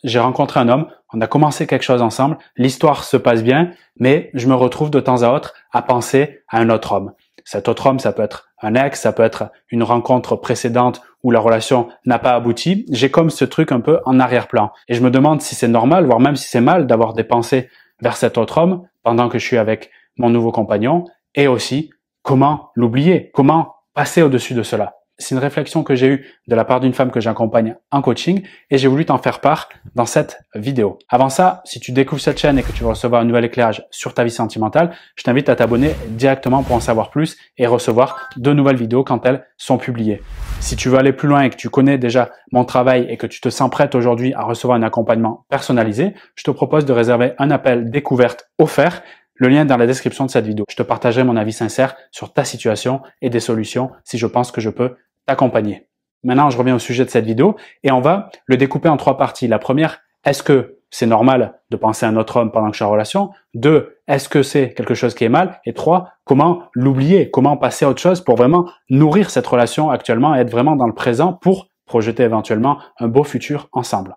j'ai rencontré un homme, on a commencé quelque chose ensemble, l'histoire se passe bien, mais je me retrouve de temps à autre à penser à un autre homme. Cet autre homme, ça peut être un ex, ça peut être une rencontre précédente où la relation n'a pas abouti. J'ai comme ce truc un peu en arrière-plan. Et je me demande si c'est normal, voire même si c'est mal d'avoir des pensées vers cet autre homme pendant que je suis avec mon nouveau compagnon, et aussi comment l'oublier, comment passer au-dessus de cela. C'est une réflexion que j'ai eue de la part d'une femme que j'accompagne en coaching et j'ai voulu t'en faire part dans cette vidéo. Avant ça, si tu découvres cette chaîne et que tu veux recevoir un nouvel éclairage sur ta vie sentimentale, je t'invite à t'abonner directement pour en savoir plus et recevoir de nouvelles vidéos quand elles sont publiées. Si tu veux aller plus loin et que tu connais déjà mon travail et que tu te sens prête aujourd'hui à recevoir un accompagnement personnalisé, je te propose de réserver un appel découverte offert. Le lien est dans la description de cette vidéo. Je te partagerai mon avis sincère sur ta situation et des solutions si je pense que je peux t'accompagner. Maintenant, je reviens au sujet de cette vidéo et on va le découper en 3 parties. La première, est-ce que c'est normal de penser à un autre homme pendant que je suis en relation? 2, est-ce que c'est quelque chose qui est mal? Et 3, comment l'oublier? Comment passer à autre chose pour vraiment nourrir cette relation actuellement et être vraiment dans le présent pour projeter éventuellement un beau futur ensemble?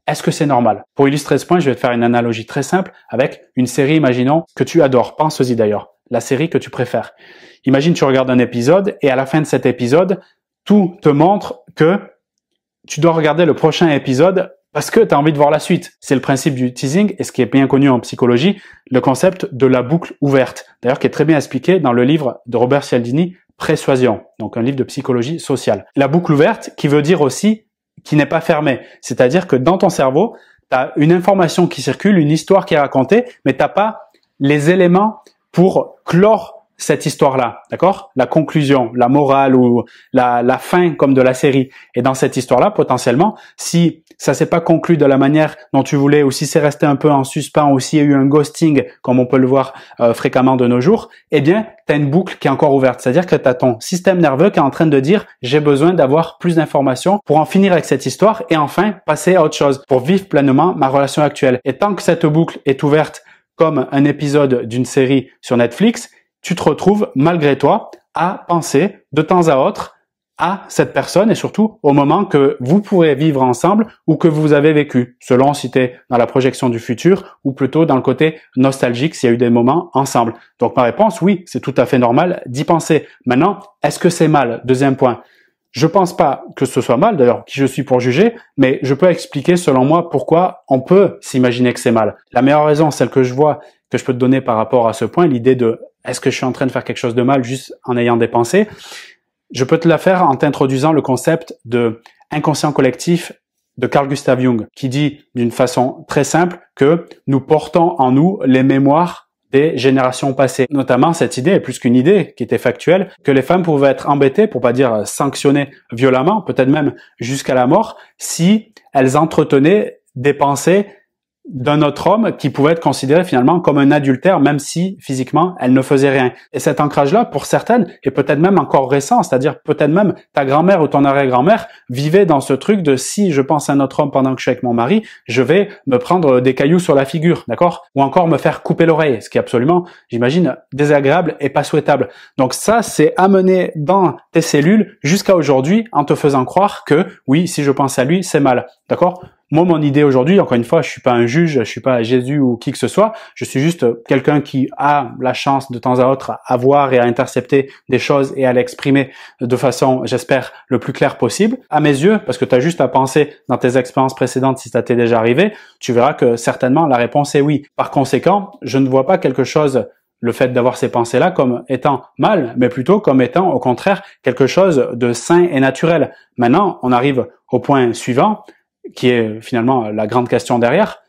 Est-ce que c'est normal? Pour illustrer ce point, je vais te faire une analogie très simple avec une série, imaginons, que tu adores. Pense-y d'ailleurs, la série que tu préfères. Imagine tu regardes un épisode et à la fin de cet épisode, tout te montre que tu dois regarder le prochain épisode parce que tu as envie de voir la suite. C'est le principe du teasing et ce qui est bien connu en psychologie, le concept de la boucle ouverte. D'ailleurs, qui est très bien expliqué dans le livre de Robert Cialdini, Persuasion, donc un livre de psychologie sociale. La boucle ouverte qui veut dire aussi qui n'est pas fermée. C'est-à-dire que dans ton cerveau, tu as une information qui circule, une histoire qui est racontée, mais tu n'as pas les éléments pour clore cette histoire-là, d'accord? La conclusion, la morale ou la fin comme de la série. Et dans cette histoire-là, potentiellement, si ça s'est pas conclu de la manière dont tu voulais ou si c'est resté un peu en suspens ou s'il y a eu un ghosting, comme on peut le voir fréquemment de nos jours, eh bien, tu as une boucle qui est encore ouverte. C'est-à-dire que tu as ton système nerveux qui est en train de dire « j'ai besoin d'avoir plus d'informations pour en finir avec cette histoire et enfin passer à autre chose, pour vivre pleinement ma relation actuelle. » Et tant que cette boucle est ouverte comme un épisode d'une série sur Netflix, tu te retrouves malgré toi à penser de temps à autre à cette personne et surtout au moment que vous pourrez vivre ensemble ou que vous avez vécu, selon si tu es dans la projection du futur ou plutôt dans le côté nostalgique s'il y a eu des moments ensemble. Donc ma réponse, oui, c'est tout à fait normal d'y penser. Maintenant, est-ce que c'est mal? Deuxième point. Je pense pas que ce soit mal, d'ailleurs, qui je suis pour juger, mais je peux expliquer selon moi pourquoi on peut s'imaginer que c'est mal. La meilleure raison, celle que je vois, que je peux te donner par rapport à ce point, l'idée de est-ce que je suis en train de faire quelque chose de mal juste en ayant des pensées? Je peux te la faire en t'introduisant le concept de inconscient collectif de Carl Gustav Jung, qui dit d'une façon très simple que nous portons en nous les mémoires des générations passées. Notamment, cette idée est plus qu'une idée qui était factuelle, que les femmes pouvaient être embêtées, pour pas dire sanctionnées violemment, peut-être même jusqu'à la mort, si elles entretenaient des pensées d'un autre homme qui pouvait être considéré finalement comme un adultère, même si physiquement elle ne faisait rien. Et cet ancrage-là, pour certaines, est peut-être même encore récent, c'est-à-dire peut-être même ta grand-mère ou ton arrière-grand-mère vivait dans ce truc de si je pense à un autre homme pendant que je suis avec mon mari, je vais me prendre des cailloux sur la figure, d'accord? Ou encore me faire couper l'oreille, ce qui est absolument, j'imagine, désagréable et pas souhaitable. Donc ça, c'est amené dans tes cellules jusqu'à aujourd'hui en te faisant croire que oui, si je pense à lui, c'est mal, d'accord? Moi, mon idée aujourd'hui, encore une fois, je suis pas un juge, je suis pas Jésus ou qui que ce soit, je suis juste quelqu'un qui a la chance de temps à autre à voir et à intercepter des choses et à l'exprimer de façon, j'espère, le plus claire possible. À mes yeux, parce que tu as juste à penser dans tes expériences précédentes si ça t'est déjà arrivé, tu verras que certainement la réponse est oui. Par conséquent, je ne vois pas quelque chose, le fait d'avoir ces pensées-là, comme étant mal, mais plutôt comme étant, au contraire, quelque chose de sain et naturel. Maintenant, on arrive au point suivant, qui est finalement la grande question derrière,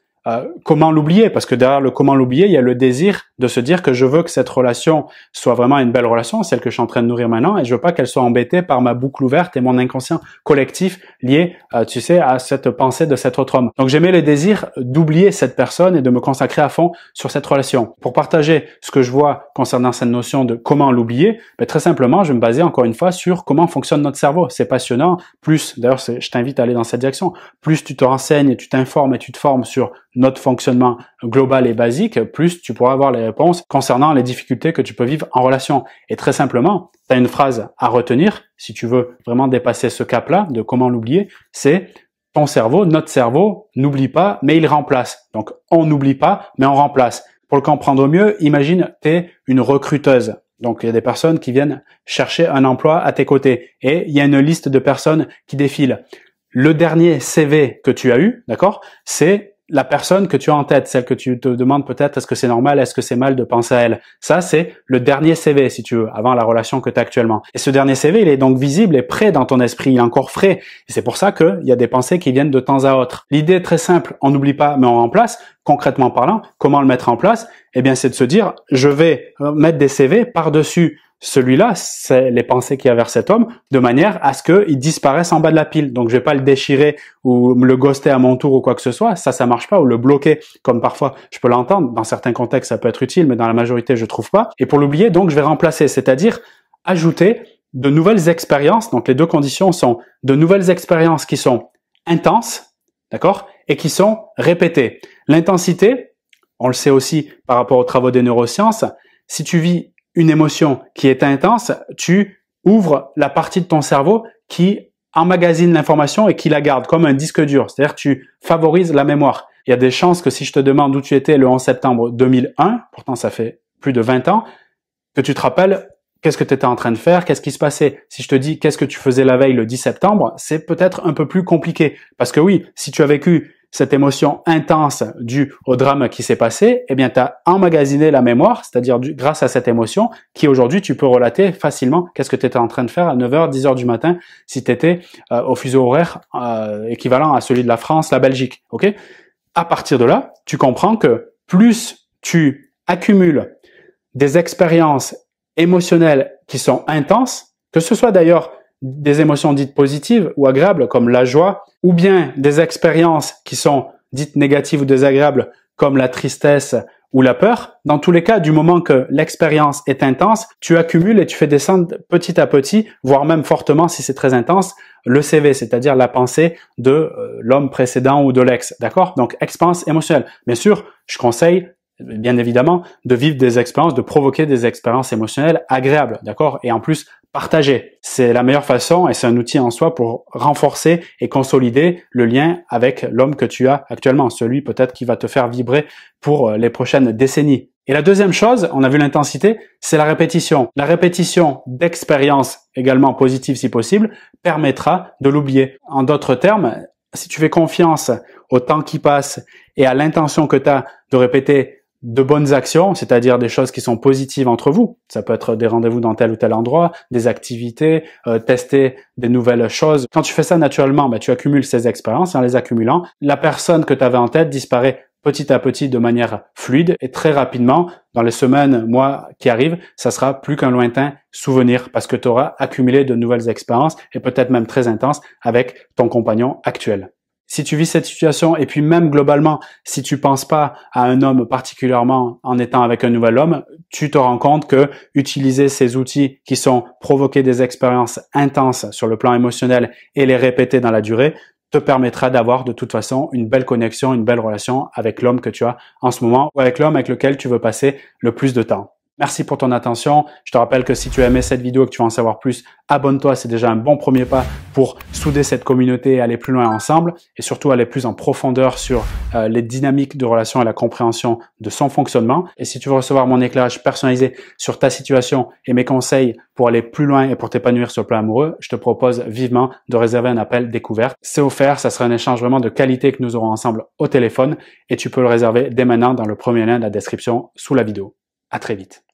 comment l'oublier? Parce que derrière le comment l'oublier, il y a le désir de se dire que je veux que cette relation soit vraiment une belle relation, celle que je suis en train de nourrir maintenant, et je veux pas qu'elle soit embêtée par ma boucle ouverte et mon inconscient collectif lié, tu sais, à cette pensée de cet autre homme. Donc j'aimais le désir d'oublier cette personne et de me consacrer à fond sur cette relation. Pour partager ce que je vois concernant cette notion de comment l'oublier, très simplement, je vais me baser encore une fois sur comment fonctionne notre cerveau. C'est passionnant. Plus, d'ailleurs, je t'invite à aller dans cette direction. Plus tu te renseignes et tu t'informes et tu te formes sur notre fonctionnement global et basique, plus tu pourras avoir les réponses concernant les difficultés que tu peux vivre en relation. Et très simplement, tu as une phrase à retenir, si tu veux vraiment dépasser ce cap-là de comment l'oublier, c'est ton cerveau, notre cerveau, n'oublie pas, mais il remplace. Donc, on n'oublie pas, mais on remplace. Pour le comprendre mieux, imagine, tu es une recruteuse. Donc, il y a des personnes qui viennent chercher un emploi à tes côtés. Et il y a une liste de personnes qui défilent. Le dernier CV que tu as eu, d'accord, c'est la personne que tu as en tête, celle que tu te demandes peut-être est-ce que c'est normal, est-ce que c'est mal de penser à elle. Ça, c'est le dernier CV, si tu veux, avant la relation que tu as actuellement. Et ce dernier CV, il est donc visible et prêt dans ton esprit, il est encore frais. Et c'est pour ça qu'il y a des pensées qui viennent de temps à autre. L'idée est très simple, on n'oublie pas, mais on remplace. Concrètement parlant, comment le mettre en place? Eh bien, c'est de se dire, je vais mettre des CV par-dessus celui-là, c'est les pensées qu'il y a vers cet homme, de manière à ce qu'il disparaisse en bas de la pile. Donc, je vais pas le déchirer ou me le ghoster à mon tour ou quoi que ce soit. Ça marche pas. Ou le bloquer, comme parfois je peux l'entendre. Dans certains contextes, ça peut être utile, mais dans la majorité, je trouve pas. Et pour l'oublier, donc, je vais remplacer, c'est-à-dire ajouter de nouvelles expériences. Donc, les deux conditions sont de nouvelles expériences qui sont intenses, d'accord, et qui sont répétées. L'intensité, on le sait aussi par rapport aux travaux des neurosciences, si tu vis une émotion qui est intense, tu ouvres la partie de ton cerveau qui emmagasine l'information et qui la garde comme un disque dur. C'est-à-dire tu favorises la mémoire. Il y a des chances que si je te demande où tu étais le 11 septembre 2001, pourtant ça fait plus de 20 ans, que tu te rappelles qu'est-ce que tu étais en train de faire, qu'est-ce qui se passait. Si je te dis qu'est-ce que tu faisais la veille le 10 septembre, c'est peut-être un peu plus compliqué. Parce que oui, si tu as vécu cette émotion intense due au drame qui s'est passé, eh bien, tu as emmagasiné la mémoire, c'est-à-dire grâce à cette émotion, qui aujourd'hui, tu peux relater facilement qu'est-ce que tu étais en train de faire à 9h, 10h du matin, si tu étais au fuseau horaire équivalent à celui de la France, la Belgique. Ok ? À partir de là, tu comprends que plus tu accumules des expériences émotionnelles qui sont intenses, que ce soit d'ailleurs des émotions dites positives ou agréables comme la joie, ou bien des expériences qui sont dites négatives ou désagréables comme la tristesse ou la peur. Dans tous les cas, du moment que l'expérience est intense, tu accumules et tu fais descendre petit à petit, voire même fortement si c'est très intense, le CV, c'est-à-dire la pensée de l'homme précédent ou de l'ex. D'accord? Donc, expérience émotionnelle. Bien sûr, je conseille bien évidemment, de vivre des expériences, de provoquer des expériences émotionnelles agréables, d'accord? Et en plus, partager. C'est la meilleure façon et c'est un outil en soi pour renforcer et consolider le lien avec l'homme que tu as actuellement, celui peut-être qui va te faire vibrer pour les prochaines décennies. Et la deuxième chose, on a vu l'intensité, c'est la répétition. La répétition d'expériences également positives si possible permettra de l'oublier. En d'autres termes, si tu fais confiance au temps qui passe et à l'intention que tu as de répéter de bonnes actions, c'est-à-dire des choses qui sont positives entre vous. Ça peut être des rendez-vous dans tel ou tel endroit, des activités, tester des nouvelles choses. Quand tu fais ça naturellement, tu accumules ces expériences et en les accumulant, la personne que tu avais en tête disparaît petit à petit de manière fluide et très rapidement, dans les semaines, mois qui arrivent, ça sera plus qu'un lointain souvenir parce que tu auras accumulé de nouvelles expériences et peut-être même très intenses avec ton compagnon actuel. Si tu vis cette situation et puis même globalement, si tu penses pas à un homme particulièrement en étant avec un nouvel homme, tu te rends compte que utiliser ces outils qui sont provoquer des expériences intenses sur le plan émotionnel et les répéter dans la durée te permettra d'avoir de toute façon une belle connexion, une belle relation avec l'homme que tu as en ce moment ou avec l'homme avec lequel tu veux passer le plus de temps. Merci pour ton attention. Je te rappelle que si tu as aimé cette vidéo et que tu veux en savoir plus, abonne-toi. C'est déjà un bon premier pas pour souder cette communauté et aller plus loin ensemble et surtout aller plus en profondeur sur les dynamiques de relation et la compréhension de son fonctionnement. Et si tu veux recevoir mon éclairage personnalisé sur ta situation et mes conseils pour aller plus loin et pour t'épanouir sur le plan amoureux, je te propose vivement de réserver un appel découverte. C'est offert. Ça sera un échange vraiment de qualité que nous aurons ensemble au téléphone et tu peux le réserver dès maintenant dans le premier lien de la description sous la vidéo. À très vite.